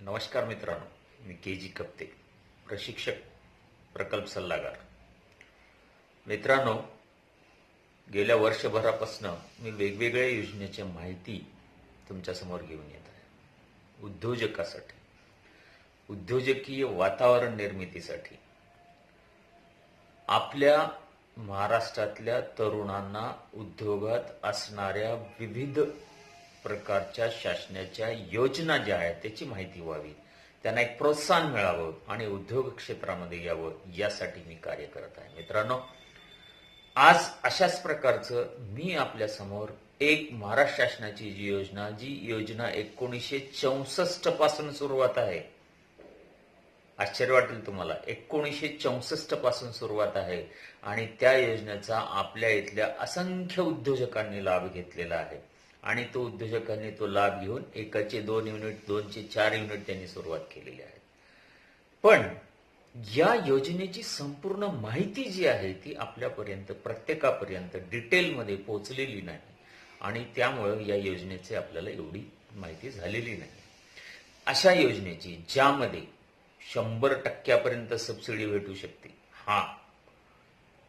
नमस्कार मित्रांनो, मी के.जी. कप्ते, प्रशिक्षक, प्रकल्प सल्लागार. मित्रांनो, गेल्या वर्षभरापासून मी वेगवेगळ्या योजनेची माहिती तुमच्यासमोर घेऊन येत आहे. उद्योजकासाठी, उद्योजकीय वातावरण निर्मितीसाठी, आपल्या महाराष्ट्रातल्या तरुणांना उद्योगात असणाऱ्या विविध प्रकारच्या शासनाच्या योजना ज्या आहेत त्याची माहिती व्हावी, त्यांना एक प्रोत्साहन मिळावं आणि उद्योग क्षेत्रामध्ये यावं, यासाठी मी कार्य करत आहे. मित्रांनो, आज अशाच प्रकारचं मी आपल्या समोर एक महाराष्ट्र शासनाची जी योजना 1964 पासून सुरुवात आहे. आश्चर्य वाटेल तुम्हाला, 1964 पासून सुरुवात आहे आणि त्या योजनेचा आपल्या इथल्या असंख्य उद्योजकांनी लाभ घेतलेला आहे. आणि तो उद्योजकांनी तो लाभ घेऊन 1चे 2 युनिट, 2चे 4 युनिट त्यांनी सुरुवात केलेली आहे. पण या योजनेची संपूर्ण माहिती जी आहे ती आपल्यापर्यंत, प्रत्येकापर्यंत डिटेलमध्ये पोहोचलेली नाही आणि त्यामुळं या योजनेची आपल्याला एवढी माहिती झालेली नाही. अशा योजनेची ज्यामध्ये 100% सबसिडी भेटू शकते.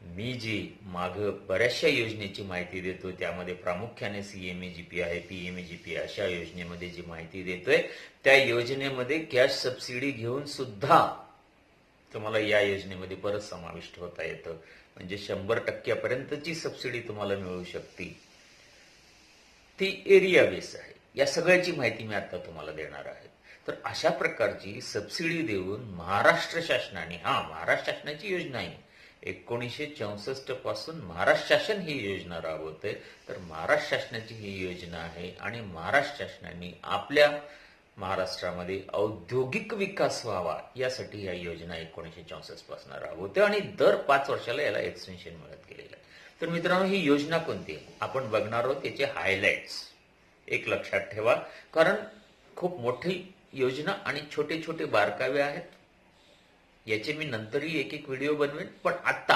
मी जी माग बऱ्याचशा योजनेची माहिती देतोय त्यामध्ये प्रामुख्याने CMAGP आहे, PMAGP अशा योजनेमध्ये जी माहिती देतोय त्या योजनेमध्ये कॅश सबसिडी घेऊन सुद्धा तुम्हाला या योजनेमध्ये परत समाविष्ट होता येतं. म्हणजे 100% सबसिडी तुम्हाला मिळू शकते. ती एरिया बेस आहे. या सगळ्याची माहिती मी आता तुम्हाला देणार आहे. तर अशा प्रकारची सबसिडी देऊन महाराष्ट्र शासनाने, महाराष्ट्र शासनाची योजना आहे, 1964 पासून महाराष्ट्र शासन ही योजना राबवते. तर महाराष्ट्र शासनाची ही योजना आहे आणि महाराष्ट्र शासनाने आपल्या महाराष्ट्रामध्ये औद्योगिक विकास व्हावा यासाठी या योजना 1964 पासून राबवते आणि दर 5 वर्षाला याला एक्सटेन्शन मिळत गेलेलं आहे. तर मित्रांनो, ही योजना कोणती आहे आपण बघणार आहोत. त्याचे हायलाइट्स एक लक्षात ठेवा, कारण खूप मोठी योजना आणि छोटे छोटे बारकावे आहेत. याचे मी नंतरही एक एक व्हिडिओ बनवेन, पण आता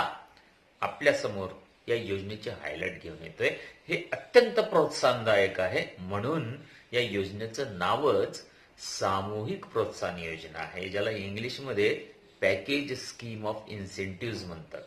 आपल्या समोर या योजनेचे हायलाइट घेऊन येतोय. हे अत्यंत प्रोत्साहनदायक आहे, म्हणून या योजनेचं नावच सामूहिक प्रोत्साहन योजना आहे, ज्याला इंग्लिशमध्ये पॅकेज स्कीम ऑफ इन्सेंटिव्ह म्हणतात.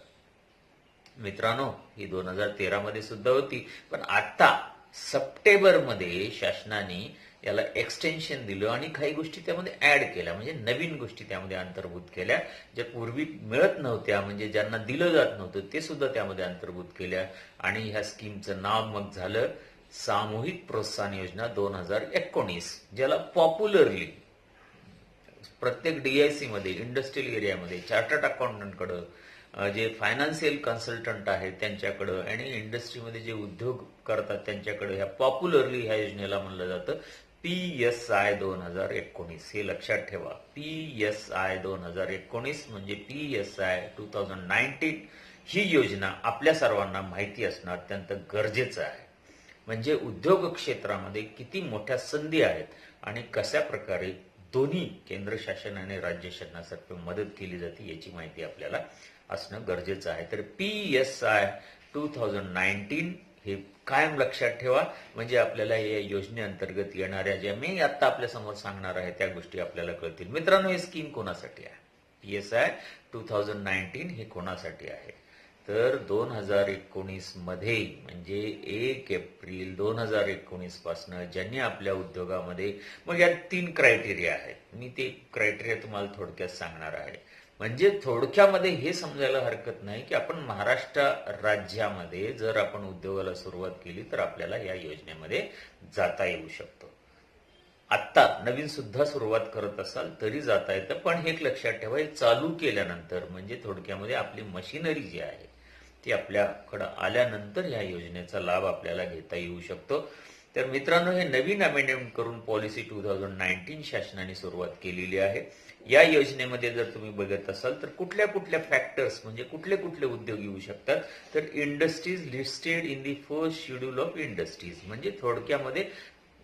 मित्रांनो, ही 2013 मध्ये सुद्धा होती, पण आता सप्टेंबरमध्ये शासनाने याला एक्सटेन्शन दिलं आणि काही गोष्टी त्यामध्ये ऍड केल्या, म्हणजे नवीन गोष्टी त्यामध्ये अंतर्भूत केल्या, ज्या पूर्वी मिळत नव्हत्या, म्हणजे ज्यांना दिलं जात नव्हतं ते सुद्धा त्यामध्ये अंतर्भूत केल्या. आणि ह्या स्कीमचं नाव मग झालं सामूहिक प्रोत्साहन योजना 2019, ज्याला पॉप्युलरली प्रत्येक DIC मध्ये, इंडस्ट्रियल एरियामध्ये, चार्टर्ड अकाउंटंटकडं, जे फायनान्शियल कन्सल्टंट आहेत त्यांच्याकडं आणि इंडस्ट्रीमध्ये जे उद्योग करतात त्यांच्याकडे ह्या पॉप्युलरली ह्या योजनेला म्हणलं जातं PSI 2019. हे लक्षात ठेवा, PSI 2019 म्हणजे PSI 2019 ही योजना आपल्या सर्वांना माहिती असणं अत्यंत गरजेचं आहे. म्हणजे उद्योग क्षेत्रामध्ये किती मोठ्या संधी आहेत आणि कशा प्रकारे दोन्ही केंद्र शासन आणि राज्य शासनातर्फे मदत केली जाते याची माहिती आपल्याला असणं गरजेचं आहे. तर PSI 2019 हे कायम लक्षात ठेवा, म्हणजे आपल्याला या योजनेअंतर्गत येणाऱ्या ज्या मी आता आपल्या समोर सांगणार आहे त्या गोष्टी आपल्याला कळतील. मित्रांनो, ही स्कीम कोणासाठी आहे? PSI 2019 हे कोणासाठी आहे? तर 2019 मध्ये, म्हणजे 1 एप्रिल 2019 पासून ज्यांनी आपल्या उद्योगामध्ये, मग यात 3 क्रायटेरिया आहेत. मी ते क्रायटेरिया तुम्हाला थोडक्यात सांगणार आहे. म्हणजे थोडक्यामध्ये हे समजायला हरकत नाही की आपण महाराष्ट्र राज्यामध्ये जर आपण उद्योगाला सुरुवात केली तर आपल्याला या योजनेमध्ये जाता येऊ शकतो. आत्ता नवीन सुद्धा सुरुवात करत असाल तरी जाता येतं, पण हे लक्षात ठेवा, हे चालू केल्यानंतर, म्हणजे थोडक्यामध्ये आपली मशिनरी जी आहे ती आपल्याकडं आल्यानंतर या योजनेचा लाभ आपल्याला घेता येऊ शकतो. तर मित्रांनो, हे नवीन अमेंडमेंट करून पॉलिसी 2019 शासनाने सुरुवात केलेली आहे. या योजनेमध्ये जर तुम्ही बघत असाल तर कुठल्या कुठल्या फॅक्टर्स, म्हणजे कुठले कुठले उद्योग येऊ शकतात, तर industries listed in the first schedule of industries, म्हणजे थोडक्यामध्ये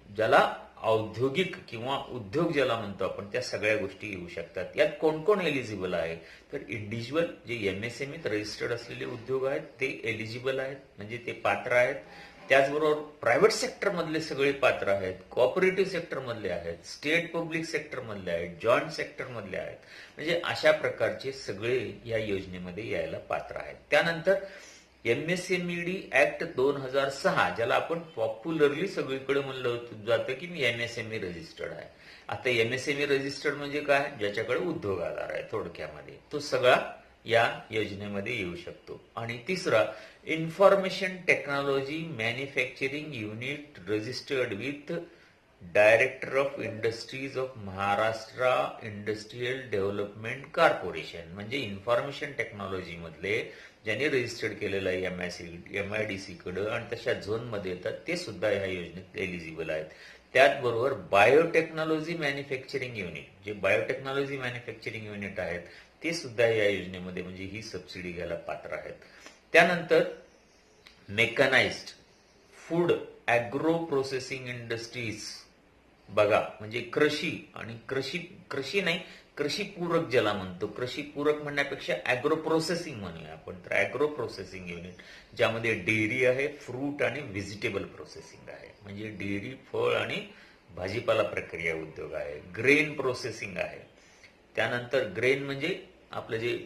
ज्याला औद्योगिक किंवा उद्योग ज्याला म्हणतो आपण, त्या सगळ्या गोष्टी येऊ शकतात. यात कोण कोण एलिजिबल आहे? तर इंडिव्हिज्युअल जे MSME रजिस्टर्ड असलेले उद्योग आहेत ते एलिजिबल आहेत, म्हणजे ते पात्र आहेत. त्याचबरोबर प्रायव्हेट सेक्टर मधले सगळे पात्र आहेत, कोऑपरेटिव्ह सेक्टर मधले आहेत, स्टेट पब्लिक सेक्टर मधले आहेत, जॉईंट सेक्टर मधले आहेत. म्हणजे अशा प्रकारचे सगळे या योजनेमध्ये यायला पात्र आहेत. त्यानंतर MSMED ऍक्ट 2006, ज्याला आपण पॉप्युलरली सगळीकडे म्हणलं जातं की मी MSME रजिस्टर्ड आहे. आता MSME रजिस्टर्ड म्हणजे काय? ज्याच्याकडे उद्योग आधार आहे थोडक्यामध्ये, तो सगळा या योजनेमध्ये येऊ शकतो. आणि तिसरा, information technology manufacturing unit registered with director of industries of Maharashtra industrial development corporation. म्हणजे इन्फॉर्मेशन टेक्नॉलॉजी मधले ज्यांनी रजिस्टर्ड केलेलं आहे MIDC कडे आणि तशा झोनमध्ये येतात, ते सुद्धा या योजनेत एलिजिबल आहेत. त्याचबरोबर बायोटेक्नॉलॉजी मॅन्युफॅक्चरिंग युनिट, जे बायोटेक्नॉलॉजी मॅन्युफॅक्चरिंग युनिट आहेत, ते सुद्धा या योजनेमध्ये म्हणजे ही सबसिडी घ्यायला पात्र आहेत. त्यानंतर mechanised food agro processing industries, बघा म्हणजे कृषी आणि कृषी नाही, कृषी पूरक ज्याला म्हणतो, कृषी पूरक म्हणण्यापेक्षा ॲग्रो प्रोसेसिंग म्हणूया आपण. तर ॲग्रो प्रोसेसिंग युनिट ज्यामध्ये डेअरी आहे, फ्रूट आणि व्हेजिटेबल प्रोसेसिंग आहे, म्हणजे डेअरी, फळ आणि भाजीपाला प्रक्रिया उद्योग आहे. ग्रेन प्रोसेसिंग आहे. त्यानंतर ग्रेन म्हणजे आपलं जे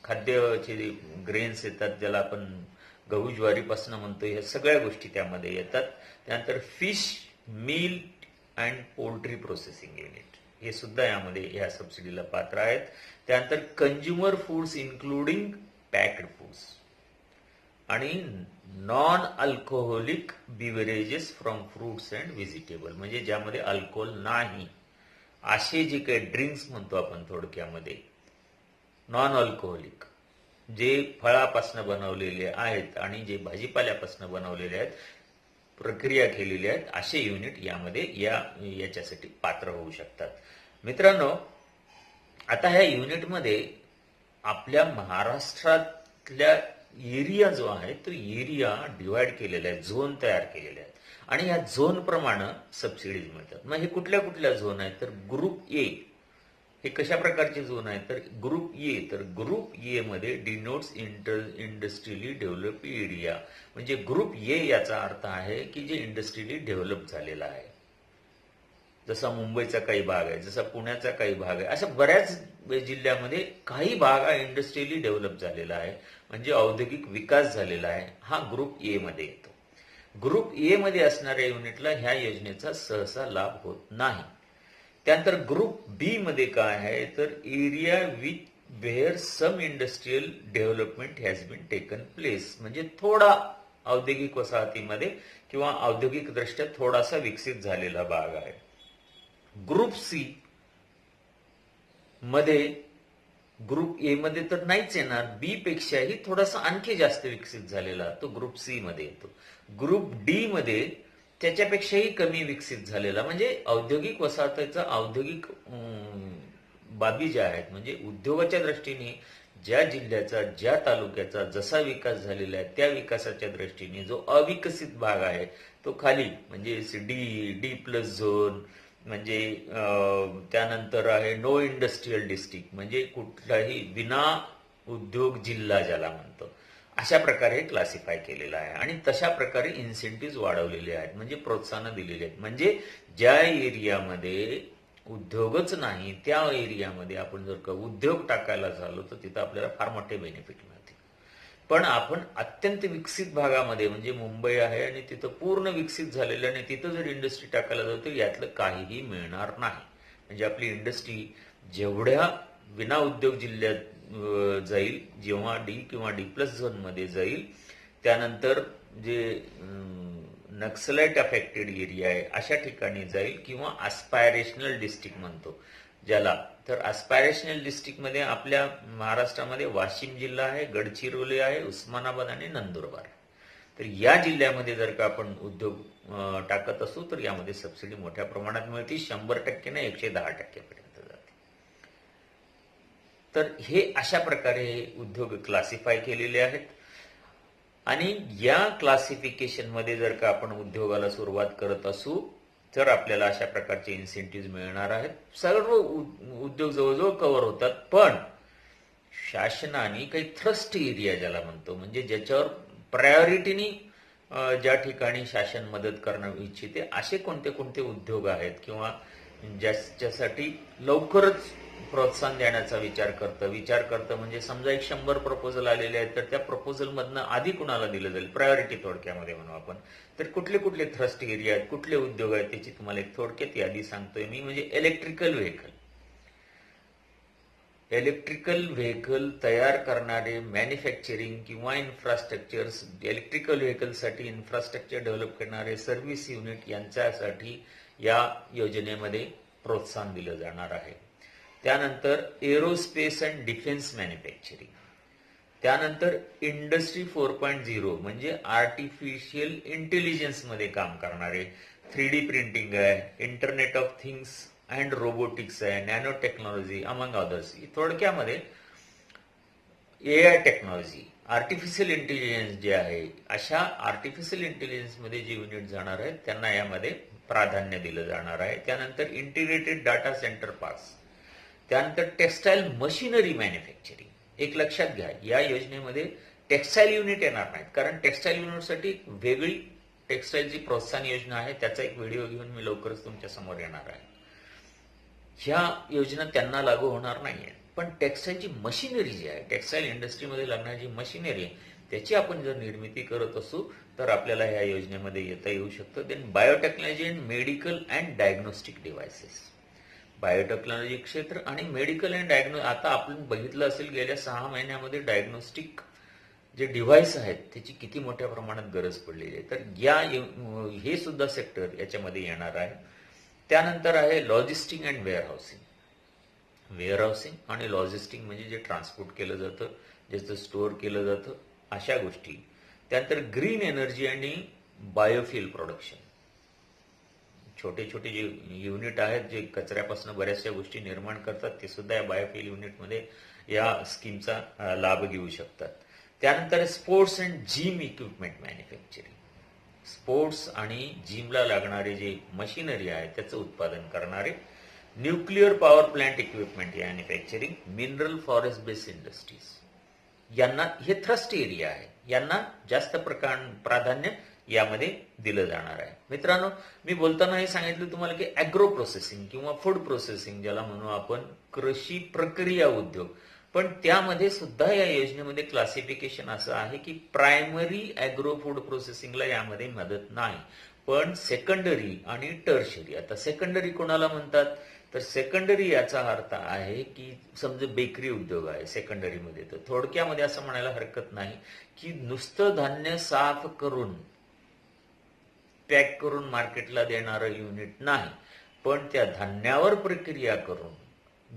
खाद्याचे जे ग्रेन्स येतात, ज्याला आपण गहू ज्वारीपासून म्हणतो, या सगळ्या गोष्टी त्यामध्ये येतात. त्यानंतर fish meal and poultry processing unit, हे सुद्धा यामध्ये या सबसिडीला पात्र आहेत. त्यानंतर consumer foods including packed foods आणि non alcoholic beverages from fruits and vegetable, म्हणजे ज्यामध्ये अल्कोहोल नाही असे जे काही ड्रिंक्स म्हणतो आपण थोडक्यामध्ये, नॉन अल्कोहोलिक, जे फळापासून बनवलेले आहेत आणि जे भाजीपाल्यापासून बनवलेले आहेत, प्रक्रिया केलेली आहेत, असे युनिट यामध्ये याच्यासाठी पात्र होऊ शकतात. मित्रांनो, आता ह्या युनिटमध्ये आपल्या महाराष्ट्रातल्या एरिया जो आहे तो एरिया डिवाइड केलेला आहे, झोन तयार केलेले आहेत आणि या झोन प्रमाणे सबसिडीज मिळतात. मग हे कुठल्या कुठल्या झोन आहेत? तर ग्रुप ए हे कशा प्रकारचे झोन आहेत? तर ग्रुप ए, तर ग्रुप ए मध्ये डिनोट्स इंडस्ट्रियली डेव्हलप एरिया, म्हणजे ग्रुप ए याचा अर्थ आहे की जे इंडस्ट्रियली डेव्हलप झालेला आहे. जसा मुंबईचा काही भाग आहे, जसा पुण्याचा काही भाग आहे, अशा बऱ्याच जिल्ह्यामध्ये काही भाग हा इंडस्ट्रियली डेव्हलप झालेला आहे, म्हणजे औद्योगिक विकास झालेला आहे. हा ग्रुप ए मध्ये येतो. ग्रुप ए मध्ये असणाऱ्या युनिटला ह्या योजनेचा सहसा लाभ होत नाही. त्यानंतर ग्रुप बी मध्ये काय आहे? तर area with where some industrial development has been taken place, म्हणजे थोडा औद्योगिक वसाहतीमध्ये किंवा औद्योगिक दृष्ट्या थोडासा विकसित झालेला भाग आहे. ग्रुप सी मध्ये, ग्रुप ए मध्ये तर नाहीच येणार, बी पेक्षाही थोडासा आणखी जास्त विकसित झालेला तो ग्रुप सी मध्ये येतो. ग्रुप डी मध्ये त्याच्यापेक्षाही कमी विकसित झालेला, म्हणजे औद्योगिक वसाहतीचा औद्योगिक बाबी ज्या आहेत, म्हणजे उद्योगाच्या दृष्टीने ज्या जिल्ह्याचा, ज्या तालुक्याचा जसा विकास झालेला आहे, त्या विकासाच्या दृष्टीने जो अविकसित भाग आहे तो खाली, म्हणजे डी+ झोन, म्हणजे त्यानंतर आहे नो इंडस्ट्रियल डिस्ट्रिक्ट, म्हणजे कुठलाही विना उद्योग जिल्हा ज्याला म्हणतो, अशा प्रकारे क्लासिफाय केलेलं आहे. आणि तशा प्रकारे इन्सेंटिव्ह वाढवलेले आहेत, म्हणजे प्रोत्साहन दिलेली आहेत. म्हणजे ज्या एरियामध्ये उद्योगच नाही त्या एरियामध्ये आपण जर का उद्योग टाकायला झालो तर तिथं आपल्याला फार मोठे बेनिफिट मिळतील. पण आपण अत्यंत विकसित भागामध्ये, म्हणजे मुंबई आहे आणि तिथं पूर्ण विकसित झालेलं आणि तिथं जर इंडस्ट्री टाकायला जातो तर यातलं काहीही मिळणार नाही. म्हणजे आपली इंडस्ट्री जेवढ्या विना उद्योग जिल्ह्यात जाईल, जेव्हा डी किंवा डी+ झोन मध्ये जाईल, त्यानंतर जे नक्सलाइट अफेक्टेड एरिया आहे अशा ठिकाणी जाईल, किंवा अस्पायरेशनल डिस्ट्रिक्ट म्हणतो ज्याला, तर अस्पायरेशनल डिस्ट्रिक्ट मध्ये आपल्या महाराष्ट्रामध्ये वाशिम जिल्हा आहे, गडचिरोली आहे, उस्मानाबाद आणि नंदुरबार. तर या जिल्ह्यामध्ये जर का आपण उद्योग टाकत असू तर यामध्ये सबसिडी मोठ्या प्रमाणात मिळते, 100% नाही 110% पर्यंत जाते. तर हे अशा प्रकारे उद्योग क्लासिफाय केलेले आहेत. आणि या क्लासिफिकेशन मध्ये जर का आपण उद्योगाला सुरुवात करत असू तर आपल्याला अशा प्रकारचे इन्सेंटिव्ह मिळणार आहेत. सर्व उद्योग जवळजवळ कव्हर होतात, पण शासनाने काही थ्रस्ट एरिया ज्याला म्हणतो, म्हणजे ज्याच्यावर प्रायोरिटीनी ज्या ठिकाणी शासन मदत करणं इच्छिते असे कोणते कोणते उद्योग आहेत किंवा ज्याच्यासाठी लवकरच प्रोत्साहन देण्याचा विचार करतं म्हणजे समजा 100 प्रपोजल आलेले आहेत तर त्या प्रपोजल मधनं आधी कुणाला दिलं जाईल, प्रायोरिटी थोडक्यामध्ये म्हणू आपण. तर कुठले कुठले थ्रस्ट एरिया आहेत, कुठले उद्योग आहेत त्याची तुम्हाला एक थोडक्यात यादी सांगतोय मी. म्हणजे इलेक्ट्रिकल व्हेकल तयार करणारे मॅन्युफॅक्चरिंग किंवा इन्फ्रास्ट्रक्चर, इलेक्ट्रिकल व्हेकलसाठी इन्फ्रास्ट्रक्चर डेव्हलप करणारे सर्व्हिस युनिट यांच्यासाठी या योजनेमध्ये प्रोत्साहन दिलं जाणार आहे. त्यानंतर एरोस्पेस अँड डिफेन्स मॅन्युफॅक्चरिंग, त्यानंतर इंडस्ट्री 4.0 म्हणजे आर्टिफिशियल इंटेलिजन्स मध्ये काम करणारे, 3D प्रिंटिंग आहे, internet of things and robotics आहे, नॅनो टेक्नॉलॉजी अमंग अदर्स. थोडक्यामध्ये AI टेक्नॉलॉजी, आर्टिफिशियल इंटेलिजन्स जे आहे, अशा आर्टिफिशियल इंटेलिजन्स मध्ये जे युनिट जाणार आहेत त्यांना यामध्ये प्राधान्य दिलं जाणार आहे. त्यानंतर इंटिग्रेटेड डाटा सेंटर पार्क्स, त्यानंतर टेक्सटाईल मशिनरी मॅन्युफॅक्चरिंग. एक लक्षात घ्या, या योजनेमध्ये टेक्सटाईल युनिट येणार नाहीत, कारण टेक्सटाईल युनिटसाठी वेगळी टेक्सटाईलची प्रोत्साहन योजना आहे, त्याचा एक व्हिडिओ घेऊन मी लवकरच तुमच्या समोर येणार आहे. ह्या योजना त्यांना लागू होणार नाहीये. पण टेक्सटाईलची मशिनरी जी आहे, टेक्सटाईल इंडस्ट्रीमध्ये लागणारी जी मशिनरी आहे त्याची आपण जर निर्मिती करत असू तर आपल्याला ह्या योजनेमध्ये येता येऊ शकतं. Then biotechnology and medical and diagnostic devices, biotechnology क्षेत्र आणि मेडिकल अँड आता आपण बघितलं असेल गेल्या 6 महिन्यामध्ये डायग्नोस्टिक जे डिव्हाइस आहेत त्याची किती मोठ्या प्रमाणात गरज पडलेली आहे. तर हे सुद्धा सेक्टर याच्यामध्ये येणार आहे. त्यानंतर आहे लॉजिस्टिक अँड वेअरहाऊसिंग आणि लॉजिस्टिक म्हणजे जे ट्रान्सपोर्ट केलं जातं, ज्याचं स्टोअर केलं जातं, अशा गोष्टी. त्यानंतर ग्रीन एनर्जी आणि बायोफ्युल प्रोडक्शन, छोटे छोटे जे युनिट आहेत जे कचऱ्यापासून बऱ्याचशा गोष्टी निर्माण करतात ते सुद्धा या बायोफ्युल युनिटमध्ये या स्कीमचा लाभ घेऊ शकतात. त्यानंतर sports and gym equipment manufacturing, sports आणि जिमला लागणारे जे मशिनरी आहे त्याचं उत्पादन करणारे. Nuclear power plant equipment manufacturing, mineral forest based industries, यांना हे थ्रस्ट एरिया आहे, यांना जास्त प्राधान्य यामध्ये दिलं जाणार आहे. मित्रांनो, मी बोलताना हे सांगितलं तुम्हाला की अॅग्रो प्रोसेसिंग किंवा फूड प्रोसेसिंग ज्याला म्हणू आपण, कृषी प्रक्रिया उद्योग, पण त्यामध्ये सुद्धा या योजनेमध्ये क्लासिफिकेशन असं आहे की प्रायमरी अॅग्रो फूड प्रोसेसिंगला यामध्ये मदत नाही, पण सेकंडरी आणि टर्शरी. आता सेकंडरी कोणाला म्हणतात तर सेकंडरी याचा अर्थ आहे की समजा बेकरी उद्योग आहे सेकंडरीमध्ये, तर थोडक्यामध्ये असं म्हणायला हरकत नाही की नुसतं धान्य साफ करून पॅक करून मार्केटला देणारं युनिट नाही, पण त्या धान्यावर प्रक्रिया करून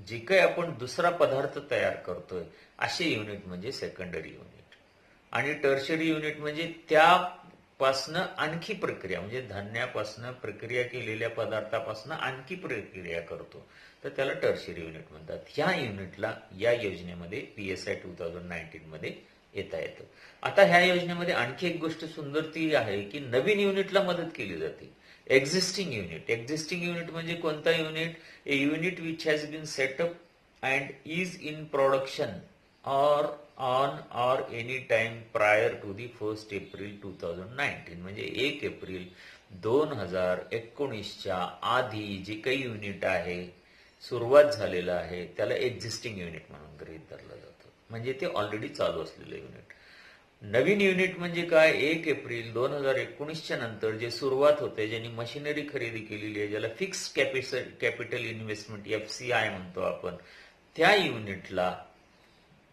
जे काही आपण दुसरा पदार्थ तयार करतोय असे युनिट म्हणजे सेकंडरी युनिट. आणि टर्शरी युनिट म्हणजे त्यापासनं आणखी प्रक्रिया, म्हणजे धान्यापासनं प्रक्रिया केलेल्या पदार्थापासनं आणखी प्रक्रिया करतो तर त्याला टर्शरी युनिट म्हणतात. ह्या युनिटला या योजनेमध्ये PSI 2019 मध्ये येता येतं. आता ह्या योजनेमध्ये आणखी एक गोष्ट सुंदर ती आहे की नवीन युनिटला मदत केली जाते. एक्झिस्टिंग युनिट म्हणजे कोणता unit? A unit which has been set up and is in production on or any time prior to the 1 April 2019, म्हणजे 1 एप्रिल 2019च्या आधी जे काही युनिट आहे सुरुवात झालेलं आहे त्याला एक्झिस्टिंग युनिट म्हणून गृहीत धरलं जातं, म्हणजे ते ऑलरेडी चालू असलेलं युनिट. नवीन युनिट म्हणजे काय? 1 एप्रिल 2019च्या नंतर जे सुरुवात होते, ज्यांनी मशिनरी खरेदी केलेली आहे, ज्याला फिक्स कॅपिटल इन्व्हेस्टमेंट FCI म्हणतो आपण, त्या युनिटला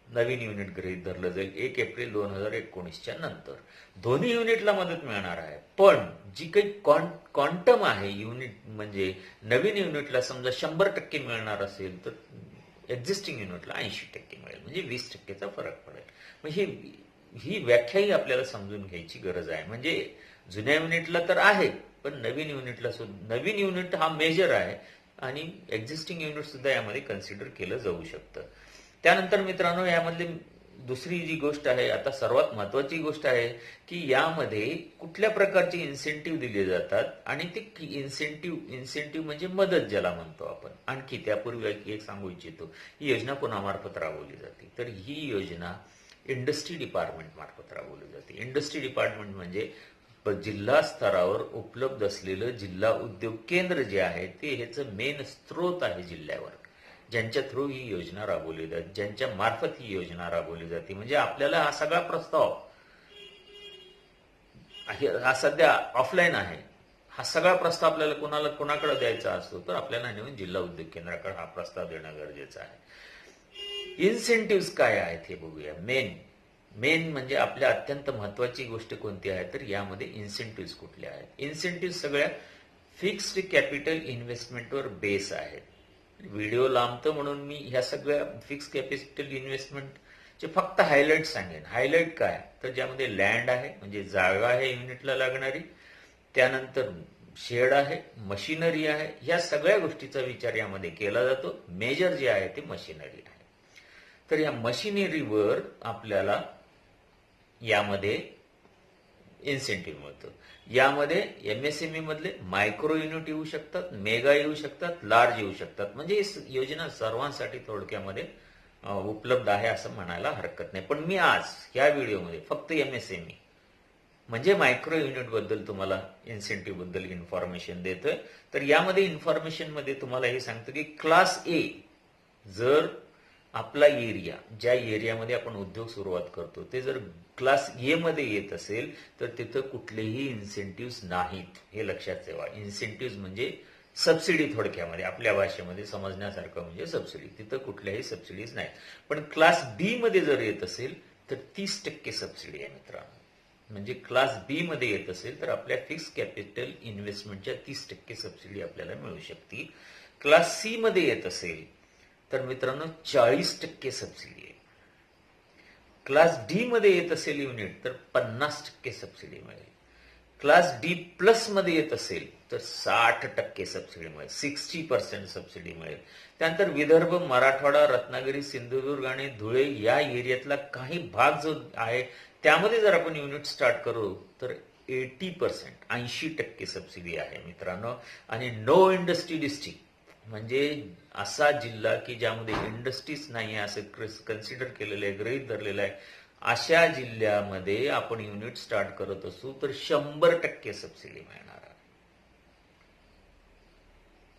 नवीन युनिट गृहीत धरलं जाईल 1 एप्रिल 2019च्या नंतर. दोन्ही युनिटला मदत मिळणार आहे, पण जी काही क्वांटम आहे युनिट म्हणजे नवीन युनिटला समजा 100% मिळणार असेल तर एक्झिस्टिंग युनिटला 80% मिळेल, म्हणजे 20%चा फरक पडेल. म्हणजे ही व्याख्याही आपल्याला समजून घ्यायची गरज आहे. म्हणजे जुन्या युनिटला तर आहे, पण नवीन युनिटला सुद्धा, नवीन युनिट हा मेजर आहे आणि एक्झिस्टिंग युनिट सुद्धा यामध्ये कन्सिडर केलं जाऊ शकतं. त्यानंतर मित्रांनो, यामधली दुसरी जी गोष्ट आहे, आता सर्वात महत्वाची गोष्ट आहे की यामध्ये कुठल्या प्रकारचे इन्सेंटिव्ह दिले जातात आणि ते इन्सेंटिव्ह म्हणजे मदत ज्याला म्हणतो आपण. आणखी त्यापूर्वी एक सांगू इच्छितो, ही योजना कोणामार्फत राबवली जाते तर ही योजना इंडस्ट्री डिपार्टमेंट मार्फत राबवली जाते. इंडस्ट्री डिपार्टमेंट म्हणजे जिल्हा स्तरावर उपलब्ध असलेलं जिल्हा उद्योग केंद्र जे आहे ते ह्याचं मेन स्रोत आहे जिल्ह्यावर, ज्यांच्या थ्रू ही योजना राबवली जाते, ज्यांच्या मार्फत ही योजना राबवली जाते. म्हणजे आपल्याला हा सगळा प्रस्ताव हा सध्या ऑफलाईन आहे. हा सगळा प्रस्ताव आपल्याला कोणाकडे द्यायचा असतो तर आपल्याला नेऊन जिल्हा उद्योग केंद्राकडे हा प्रस्ताव देणं गरजेचं आहे. इन्सेंटिव्ह काय आहेत हे बघूया. मेन म्हणजे आपल्या अत्यंत महत्वाची गोष्ट कोणती आहे तर यामध्ये इन्सेंटिव्ह कुठले आहेत. इन्सेंटिव्ह सगळ्या फिक्स्ड कॅपिटल इन्व्हेस्टमेंटवर बेस आहेत. व्हिडिओ लांबतो म्हणून मी ह्या सगळ्या फिक्स कॅपिटल इन्व्हेस्टमेंटचे फक्त हायलाइट सांगेन. हायलाइट काय तर ज्यामध्ये लँड आहे म्हणजे जागा आहे युनिटला लागणारी, त्यानंतर शेड आहे, मशिनरी आहे, ह्या सगळ्या गोष्टीचा विचार यामध्ये केला जातो. मेजर जे आहे ते मशिनरी आहे. तर या मशिनरीवर आपल्याला यामध्ये इन्सेंटिव्ह मिळतं. यामध्ये एमएसएमई मधले मायक्रो युनिट येऊ शकतात, मेगा येऊ शकतात, लार्ज येऊ शकतात. म्हणजे ही योजना सर्वांसाठी थोडक्यामध्ये उपलब्ध आहे असं म्हणायला हरकत नाही. पण मी आज या व्हिडिओमध्ये फक्त एमएसएमई म्हणजे मायक्रो युनिट बद्दल तुम्हाला इन्सेंटिव्ह बद्दल इन्फॉर्मेशन देतोय. तर यामध्ये इन्फॉर्मेशन मध्ये तुम्हाला हे सांगतो की क्लास ए, जर आपला एरिया ज्या एरियामध्ये आपण उद्योग सुरुवात करतो ते जर क्लास ए मध्ये येत असेल तर तिथं कुठलेही इन्सेंटिव्ह नाहीत. हे लक्षात ठेवा. इन्सेंटिव्ह म्हणजे सबसिडी, थोडक्यामध्ये आपल्या भाषेमध्ये समजण्यासारखं म्हणजे सबसिडी. तिथं कुठल्याही सबसिडीज नाहीत. पण क्लास बी मध्ये जर येत असेल तर 30% सबसिडी आहे मित्रांनो. म्हणजे क्लास बी मध्ये येत असेल तर आपल्या फिक्स कॅपिटल इन्व्हेस्टमेंटच्या 30% सबसिडी आपल्याला मिळू शकते. क्लास सी मध्ये येत असेल तर मित्रांनो 40% सबसिडी आहे. क्लास डी मध्ये येत असेल युनिट तर 50% सबसिडी मिळेल. क्लास डी प्लस मध्ये येत असेल तर 60% सबसिडी मिळेल, 60% सबसिडी मिळेल. त्यानंतर विदर्भ, मराठवाडा, रत्नागिरी, सिंधुदुर्ग आणि धुळे या एरियातला काही भाग जो आहे त्यामध्ये जर आपण युनिट स्टार्ट करू तर 80% सबसिडी आहे मित्रांनो. आणि नो इंडस्ट्री डिस्ट्रिक्ट म्हणजे असा जिल्हा की ज्यामध्ये इंडस्ट्रीज नाही असं कन्सिडर केलेलं आहे, गृहीत धरलेलं आहे, अशा जिल्ह्यामध्ये आपण युनिट स्टार्ट करत असू तर 100% सबसिडी मिळणार आहे.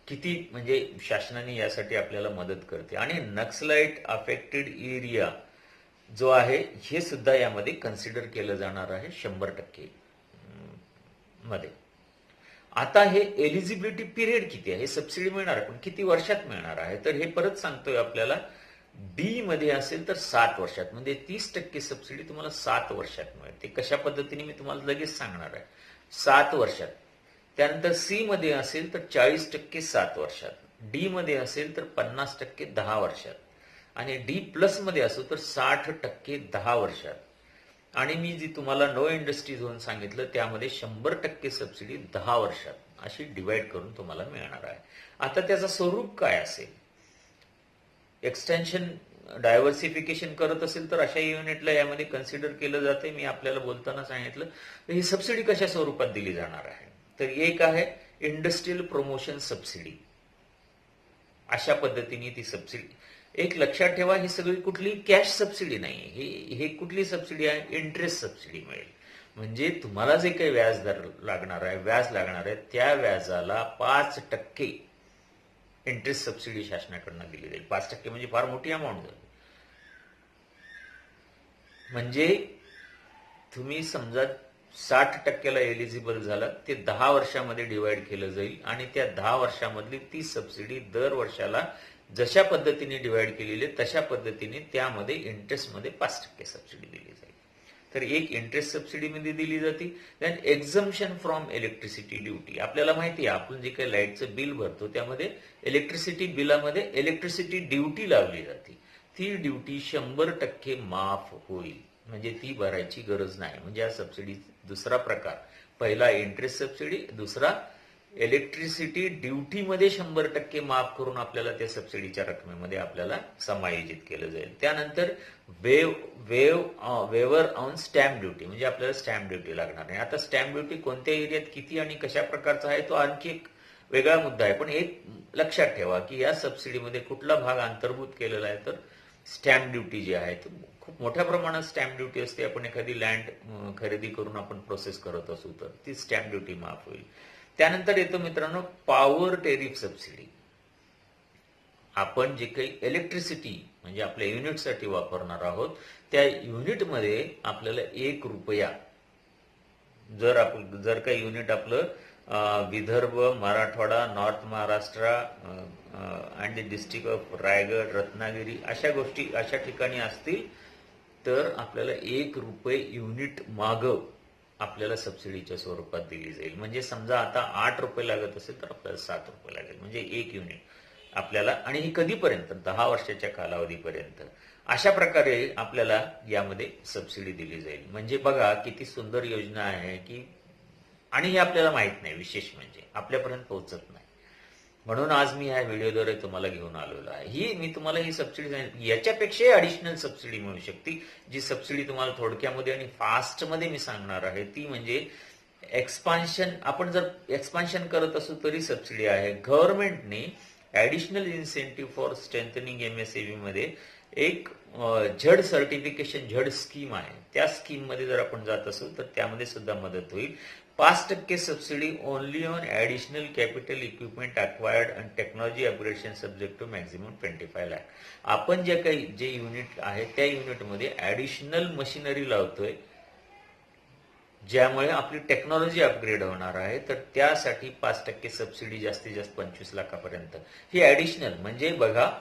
किती म्हणजे शासनाने यासाठी आपल्याला मदत करते. आणि नक्सलाइट अफेक्टेड एरिया जो आहे हे सुद्धा यामध्ये कन्सिडर केलं जाणार आहे 100% मध्ये. आता हे एलिजिबिलिटी पिरियड किती आहे, हे सबसिडी मिळणार आहे पण किती वर्षात मिळणार आहे तर हे परत सांगतोय आपल्याला. बी मध्ये असेल तर 7 वर्षात, म्हणजे 30% सबसिडी तुम्हाला 7 वर्षात मिळते. ते कशा पद्धतीने मी तुम्हाला लगेच सांगणार आहे. 7 वर्षात. त्यानंतर सी मध्ये असेल तर 40% 7 वर्षात, डी मध्ये असेल तर 50% 10 वर्षात, आणि डी प्लस मध्ये असो तर 60% 10 वर्षात. आणि मी जी तुम्हाला नो इंडस्ट्री झोन सांगितलं त्यामध्ये 100% सबसिडी 10 वर्षात अशी डिवाइड करून तुम्हाला मिळणार आहे. आता त्याचं स्वरूप काय असेल. एक्सटेन्शन डायव्हर्सिफिकेशन करत असेल तर अशा युनिटला यामध्ये कन्सिडर केलं जाते. मी आपल्याला बोलताना सांगितलं तर ही सबसिडी कशा स्वरूपात दिली जाणार आहे तर एक आहे इंडस्ट्रियल प्रमोशन सबसिडी. अशा पद्धतीने ती सबसिडी. एक लक्षात ठेवा, ही सगळी कुठली कॅश सबसिडी नाही, हे कुठली सबसिडी आहे, इंटरेस्ट सबसिडी मिळेल. म्हणजे तुम्हाला जे काही व्याज लागणार आहे त्या व्याजाला 5% इंटरेस्ट सबसिडी शासनाकडून दिली जाईल. 5% म्हणजे फार मोठी अमाऊंट झाली. म्हणजे तुम्ही समजा 60%ला एलिजिबल झाला ते 10 वर्षामध्ये डिवाइड केलं जाईल आणि त्या 10 वर्षामधली ती सबसिडी दर वर्षाला जशा पद्धतीने डिवाइड केलेली आहे तशा पद्धतीने त्यामध्ये इंटरेस्टमध्ये 5% सबसिडी दिली जाईल. तर एक इंटरेस्ट सबसिडी मध्ये दिली जाते. Then exemption from electricity duty. आपल्याला माहिती आहे आपण जे काही लाईटचं बिल भरतो त्यामध्ये इलेक्ट्रिसिटी बिलामध्ये इलेक्ट्रिसिटी ड्युटी लावली जाते. ती ड्युटी 100% माफ होईल, म्हणजे ती भरायची गरज नाही. म्हणजे या सबसिडी दुसरा प्रकार, पहिला इंटरेस्ट सबसिडी, दुसरा इलेक्ट्रिसिटी ड्युटीमध्ये 100% माफ करून आपल्याला त्या सबसिडीच्या रकमेमध्ये आपल्याला समायोजित केलं जाईल. त्यानंतर वेवर ऑन स्टॅम्प ड्युटी, म्हणजे आपल्याला स्टॅम्प ड्युटी लागणार नाही. आता स्टॅम्प ड्युटी कोणत्या एरियात किती आणि कशा प्रकारचा आहे तो आणखी एक वेगळा मुद्दा आहे. पण एक लक्षात ठेवा की या सबसिडीमध्ये कुठला भाग अंतर्भूत केलेला आहे तर स्टॅम्प ड्युटी जी आहे खूप मोठ्या प्रमाणात स्टॅम्प ड्युटी असते. आपण एखादी लँड खरेदी करून आपण प्रोसेस करत असू तर ती स्टॅम्प ड्युटी माफ होईल. त्यानंतर येतो मित्रांनो पॉवर टेरिफ सबसिडी. आपण जे काही इलेक्ट्रिसिटी म्हणजे आपल्या युनिटसाठी वापरणार आहोत त्या युनिटमध्ये आपल्याला 1 रुपया जर काही युनिट आपलं Vidarbha, Marathwada, north Maharashtra and the district of Raigad, Ratnagiri अशा ठिकाणी असतील तर आपल्याला 1 रुपये युनिट माग आपल्याला सबसिडीच्या स्वरूपात दिली जाईल. म्हणजे समजा आता 8 रुपये लागत असेल तर आपल्याला 7 रुपये लागेल. म्हणजे 1 युनिट आपल्याला, आणि ही कधीपर्यंत 10 वर्षाच्या कालावधीपर्यंत. अशा प्रकारे आपल्याला यामध्ये सबसिडी दिली जाईल. म्हणजे बघा किती सुंदर योजना आहे की, आणि हे आपल्याला माहित नाही, विशेष म्हणजे आपल्यापर्यंत पोहोचत नाही. म्हणून आज मी ह्या व्हिडिओद्वारे तुम्हाला घेऊन आलेलो आहे. मी तुम्हाला ही सबसिडी सांगितली, याच्यापेक्षाही ॲडिशनल सबसिडी मिळू शकते. जी सबसिडी तुम्हाला थोडक्यामध्ये आणि फास्टमध्ये मी सांगणार आहे ती म्हणजे एक्सपान्शन. आपण जर एक्सपान्शन करत असू तरी सबसिडी आहे. गव्हर्नमेंटने additional incentive for strengthening MSME मध्ये एक झड सर्टिफिकेशन झड स्कीम आहे. त्या स्कीम मध्ये जर आपण जात असू तर त्यामध्ये सुद्धा मदत होईल. 5% subsidy only on additional capital equipment acquired and technology upgradation subject to maximum 25 lakh. आपण जे युनिट आहे त्या युनिटमध्ये ॲडिशनल मशिनरी लावतोय ज्यामुळे आपली टेक्नॉलॉजी अपग्रेड होणार आहे, तर त्यासाठी 5% सबसिडी जास्तीत जास्त 25 लाखापर्यंत. ही ॲडिशनल म्हणजे बघा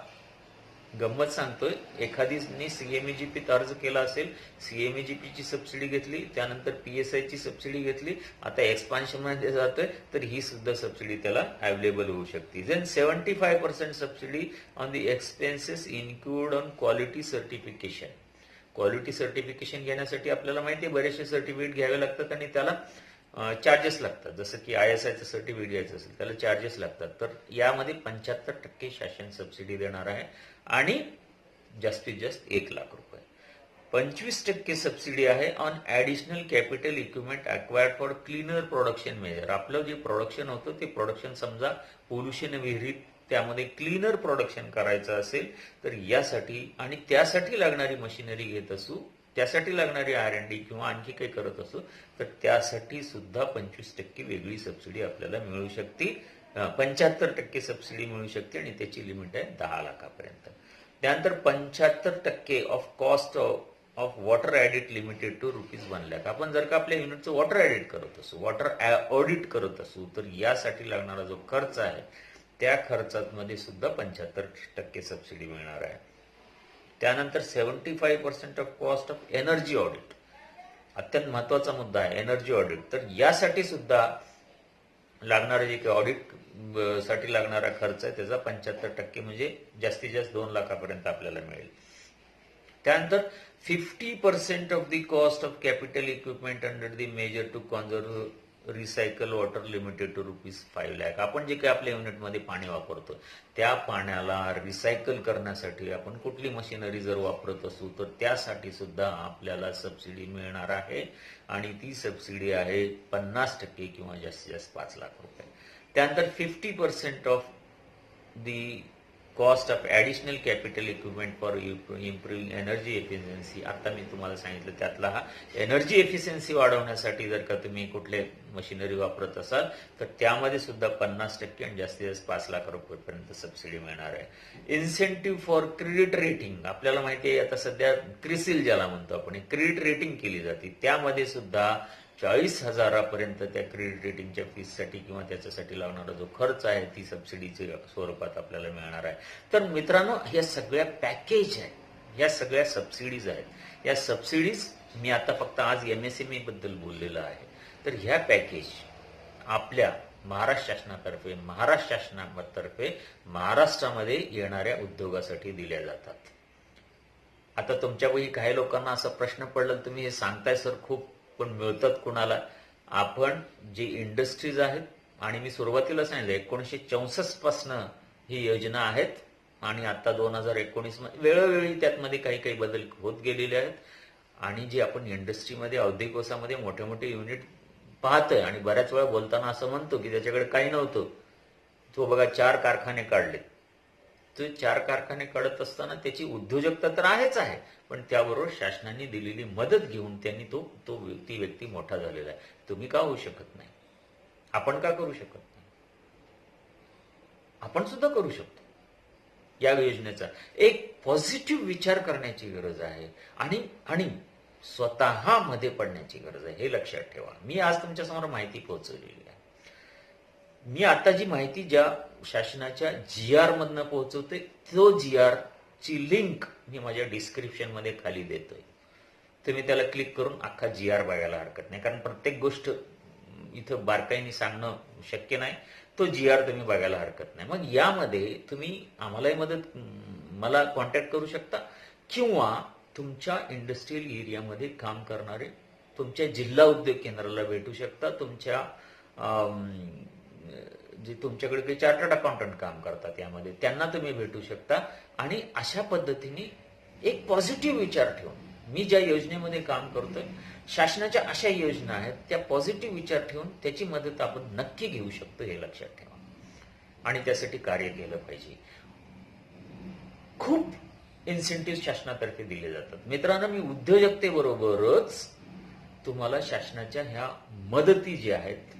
गंमत सांगतोय, एखादीने CMEGPत अर्ज केला असेल, CMEGPची सबसिडी घेतली, त्यानंतर PSIची सबसिडी घेतली, आता एक्सपान्शन मध्ये जातोय तर ही सुद्धा सबसिडी त्याला अवेलेबल होऊ शकते. Then 75% subsidy on the expenses include on quality certification. Quality certification घेण्यासाठी आपल्याला माहिती आहे बरेचसे सर्टिफिकेट घ्यावे लागतात आणि त्याला चार्जेस लागतात. जसं की ISIचं सर्टिफिकेट घ्यायचं असेल त्याला चार्जेस लागतात. तर यामध्ये 75% शासन सबसिडी देणार आहे आणि जास्तीत जास्त 1 लाख रुपये. 25% सबसिडी आहे on additional capital equipment acquired for cleaner production measure. आपलं जे प्रोडक्शन होतं ते प्रोडक्शन समजा पोल्युशन विरहित त्यामध्ये क्लीनर प्रोडक्शन करायचं असेल तर यासाठी आणि त्यासाठी लागणारी मशिनरी घेत असू, त्यासाठी लागणारी R&D किंवा आणखी काही करत असू तर त्यासाठी सुद्धा 25% वेगळी सबसिडी आपल्याला मिळू शकते. 75% सबसिडी मिळू शकते आणि त्याची लिमिट आहे 10 लाखापर्यंत. त्यानंतर 75% of cost of water audit limited to ₹1 lakh. आपण जर का आपल्या युनिटचं वॉटर ॲडिट करत असू, वॉटर ऑडिट करत असू तर यासाठी लागणारा जो खर्च आहे त्या खर्चामध्ये सुद्धा 75% सबसिडी मिळणार आहे. त्यानंतर 75% of cost of energy audit. अत्यंत महत्वाचा मुद्दा आहे एनर्जी ऑडिट. तर यासाठी सुद्धा लागणारा जे काही ऑडिट साठी लागणारा खर्च आहे त्याचा 75% म्हणजे जास्तीत जास्त 2 लाखापर्यंत आपल्याला मिळेल. त्यानंतर 50% of the cost of capital equipment under the measure to conserve recycle water limited to ₹5 lakh. आपण जे काही आपल्या युनिटमध्ये पाणी वापरतो त्या पाण्याला रिसायकल करण्यासाठी आपण कुठली मशिनरी जर वापरत असू तर त्यासाठी सुद्धा आपल्याला सबसिडी मिळणार आहे आणि ती सबसिडी आहे 50% किंवा जास्तीत जास्त 5 लाख रुपये. त्यानंतर 50% of the cost of additional capital equipment for improving energy efficiency. आता मी तुम्हाला सांगितलं त्यातला हा एनर्जी एफिशियन्सी वाढवण्यासाठी जर का तुम्ही कुठले मशिनरी वापरत असाल तर त्यामध्ये सुद्धा 50% आणि जास्तीत जास्त 5 लाख रुपयेपर्यंत सबसिडी मिळणार आहे. Incentive for credit rating. आपल्याला माहिती आहे आता सध्या क्रिसिल ज्याला म्हणतो आपण, क्रेडिट रेटिंग केली जाते, त्यामध्ये सुद्धा 40,000पर्यंत त्या क्रेडिट रेटिंगच्या फीससाठी किंवा त्याच्यासाठी लागणारा जो खर्च आहे ती सबसिडीच्या स्वरूपात आपल्याला मिळणार आहे. तर मित्रांनो ह्या सगळ्या पॅकेज आहे, ह्या सगळ्या सबसिडीज आहेत. या सबसिडीज मी आता फक्त आज MSME बद्दल बोललेलं आहे. तर ह्या पॅकेज आपल्या महाराष्ट्र शासनातर्फे महाराष्ट्रामध्ये येणाऱ्या उद्योगासाठी दिल्या जातात. आता तुमच्यापैकी काही लोकांना असा प्रश्न पडला, तुम्ही हे सांगताय सर खूप, पण मिळतात कुणाला? आपण जे इंडस्ट्रीज आहेत आणि मी सुरुवातीला सांगितलं 1964 पासून ही योजना आहेत आणि आता 2019 मध्ये वेळोवेळी त्यातमध्ये काही काही बदल होत गेलेले आहेत. आणि जे आपण इंडस्ट्रीमध्ये औद्योगिक वसामध्ये मोठे मोठे युनिट पाहतोय आणि बऱ्याच वेळा बोलताना असं म्हणतो की त्याच्याकडे काही नव्हतं, तो बघा 4 कारखाने काढले ते 4 कारखाने काढत असताना त्याची उद्योजकता तर आहेच आहे, पण त्याबरोबर शासनाने दिलेली मदत घेऊन त्यांनी ती व्यक्ती मोठा झालेला आहे. तुम्ही का होऊ शकत नाही? आपण का करू शकत नाही? आपण सुद्धा करू शकतो. या योजनेचा एक पॉझिटिव्ह विचार करण्याची गरज आहे आणि स्वतःमध्ये पडण्याची गरज आहे, हे लक्षात ठेवा. मी आज तुमच्यासमोर माहिती पोहोचवलेली आहे. मी आता जी माहिती ज्या शासनाच्या GR मधनं पोहोचवते, तो GR ची लिंक मी माझ्या डिस्क्रिप्शन मध्ये खाली देतोय. तुम्ही त्याला क्लिक करून अख्खा GR बघायला हरकत नाही, कारण प्रत्येक गोष्ट इथं बारकाईने सांगणं शक्य नाही. तो GR तुम्ही बघायला हरकत नाही. मग यामध्ये तुम्ही आम्हालाही मला कॉन्टॅक्ट करू शकता, किंवा तुमच्या इंडस्ट्रियल एरियामध्ये काम करणारे तुमच्या जिल्हा उद्योग केंद्राला भेटू शकता. जे तुमच्याकडे काही चार्टर्ड अकाउंटंट काम करतात यामध्ये, त्यांना तुम्ही भेटू शकता. आणि अशा पद्धतीने एक पॉझिटिव्ह विचार ठेवून, मी ज्या योजनेमध्ये काम करतोय, शासनाच्या अशा योजना आहेत, त्या पॉझिटिव्ह विचार ठेवून त्याची मदत आपण नक्की घेऊ शकतो, हे लक्षात ठेवा. आणि त्यासाठी कार्य केलं पाहिजे. खूप इन्सेंटिव्ह शासनातर्फे दिले जातात. मित्रांनो, मी उद्योजकतेबरोबरच तुम्हाला शासनाच्या ह्या मदती ज्या आहेत,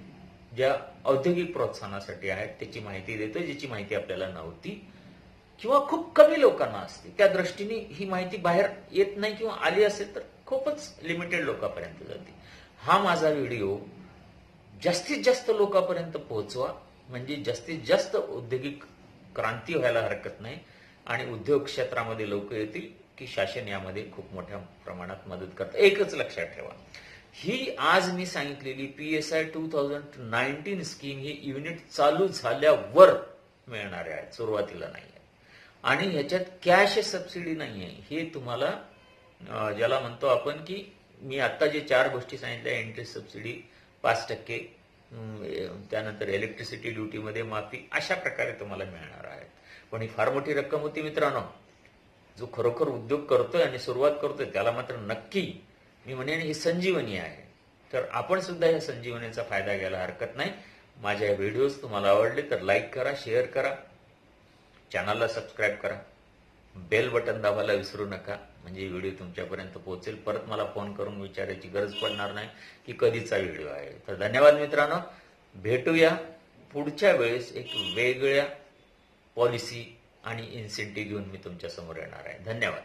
ज्या औद्योगिक प्रोत्साहनासाठी आहेत, त्याची माहिती देतो, ज्याची माहिती आपल्याला नव्हती किंवा खूप कमी लोकांना असते. त्या दृष्टीने ही माहिती बाहेर येत नाही, किंवा आली असेल तर खूपच लिमिटेड लोकांपर्यंत जाते. हा माझा व्हिडिओ जास्तीत जास्त लोकांपर्यंत पोहोचवा, म्हणजे जास्तीत जास्त औद्योगिक क्रांती व्हायला हरकत नाही आणि उद्योग क्षेत्रामध्ये लोक येतील की शासन यामध्ये खूप मोठ्या प्रमाणात मदत करतं. एकच लक्षात ठेवा, ही आज मी सांगितलेली PSI 2019 स्कीम ही युनिट चालू झाल्यावर मिळणारे आहे, सुरुवातीला नाही आहे. आणि ह्याच्यात कॅश सबसिडी नाही आहे. हे तुम्हाला ज्याला म्हणतो आपण की मी आता जे 4 गोष्टी सांगितल्या, इंटरेस्ट सबसिडी 5%, त्यानंतर इलेक्ट्रिसिटी ड्युटीमध्ये माफी, अशा प्रकारे तुम्हाला मिळणार आहे. पण ही फार मोठी रक्कम होती मित्रांनो. जो खरोखर उद्योग करतोय आणि सुरुवात करतोय त्याला मात्र नक्की मी म्हणेन ही संजीवनी आहे. तर आपण सुद्धा या संजीवनीचा फायदा घ्यायला हरकत नाही. माझ्या व्हिडिओज तुम्हाला आवडले तर लाईक करा, शेअर करा, चॅनलला सबस्क्राईब करा, बेल बटन दाबायला विसरू नका, म्हणजे व्हिडिओ तुमच्यापर्यंत पोहोचेल. परत मला फोन करून विचारायची गरज पडणार नाही की कधीचा व्हिडिओ आहे. तर धन्यवाद मित्रांनो. भेटूया पुढच्या वेळेस एक वेगळ्या पॉलिसी आणि इन्सेंटिव्ह घेऊन मी तुमच्या समोर येणार आहे. धन्यवाद.